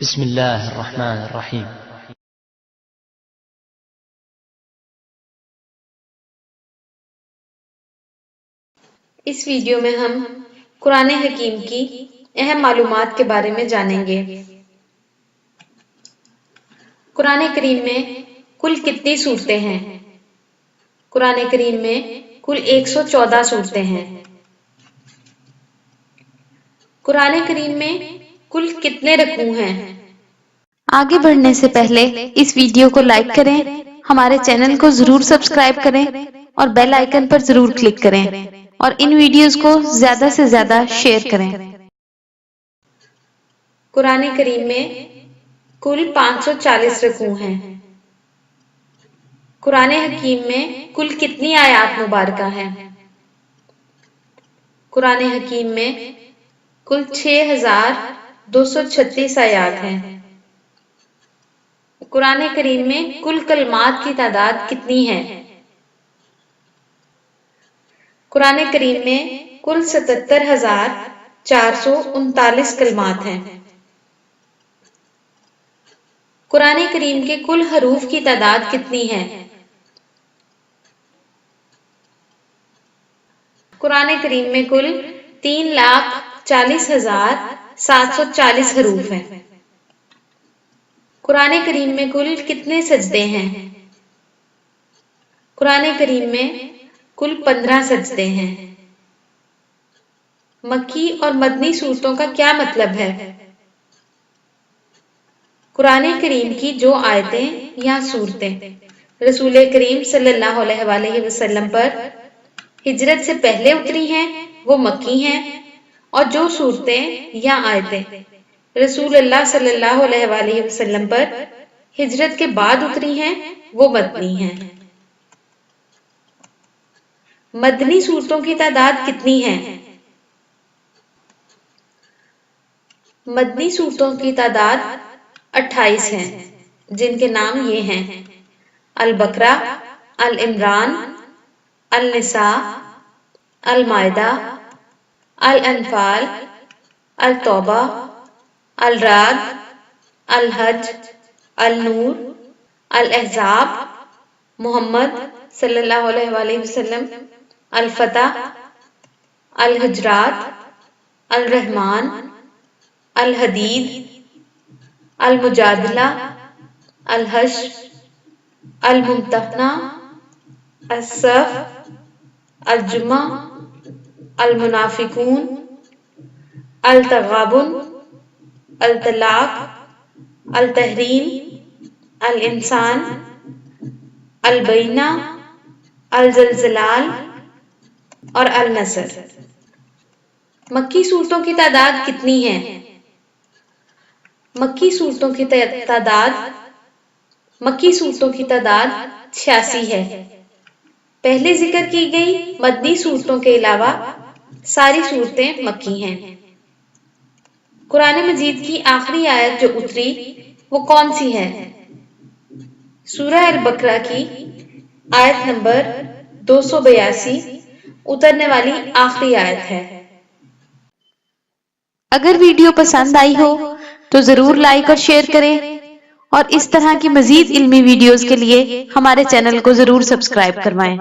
بسم اللہ الرحمن الرحیم۔ اس ویڈیو میں ہم قرآن حکیم کی اہم معلومات کے بارے میں جانیں گے۔ قرآن کریم میں کل کتنی سورتیں ہیں؟ قرآن کریم میں کل 114 سورتیں ہیں۔ قرآن کریم میں کل کتنے رکوع ہیں؟ آگے بڑھنے سے پہلے اس ویڈیو کو لائک کریں، ہمارے چینل کو ضرور سبسکرائب کریں اور بیل آئیکن پر ضرور کلک کریں اور ان ویڈیوز کو زیادہ سے زیادہ شیئر کریں۔ قرآن کریم میں کل 540 رکوع ہیں۔ قرآن حکیم میں کل کتنی آیات مبارکہ ہیں؟ قرآن حکیم میں کل 6236 آیات ہیں۔ قرآن کریم میں کل کلمات کی تعداد کتنی ہے؟ قرآن کریم میں کل 77,439 کلمات ہیں۔ قرآن کریم کے کل حروف کی تعداد کتنی ہے؟ قرآن کریم میں کل 3,40,740 حروف ہیں۔ قرآن کریم میں کل کتنے سجدے ہیں؟ قرآن کریم میں کل 15 سجدے ہیں۔ مکی اور مدنی سورتوں کا کیا مطلب ہے؟ قرآن کریم کی جو آیتیں یا سورتیں رسول کریم صلی اللہ علیہ وآلہ وسلم پر ہجرت سے پہلے اتری ہیں وہ مکی ہیں، اور جو سورتیں یا آیتیں رسول اللہ صلی اللہ علیہ وآلہ وسلم پر ہجرت کے بعد اتری ہیں وہ مدنی ہیں۔ مدنی سورتوں کی تعداد کتنی ہے؟ مدنی سورتوں کی تعداد 28 ہیں، جن کے نام یہ ہیں: البقرہ، العمران، النساء، المائدہ، الانفال، التوبہ، الرعد، الحج، النور، الاحزاب، محمد صلی اللہ علیہ وآلہ وسلم، الفتح، الحجرات، الرحمن، الحدید، المجادلہ، الحشر، الممتحنہ، الصف، الجمعہ، المنافقون، التغابن، الطلاق، التحریم، الانسان، البینہ، الزلزلال اور النصر۔ مکی سورتوں کی تعداد کتنی ہے؟ مکی سورتوں کی تعداد 86 ہے۔ پہلے ذکر کی گئی مدنی صورتوں کے علاوہ ساری صورتیں مکی ہیں۔ قرآن مجید کی آخری آیت جو اتری وہ کون سی ہے؟ سورہ البقرہ کی آیت نمبر 282 اترنے والی آخری آیت ہے۔ اگر ویڈیو پسند آئی ہو تو ضرور لائک اور شیئر کریں، اور اس طرح کی مزید علمی ویڈیوز کے لیے ہمارے چینل کو ضرور سبسکرائب کروائیں۔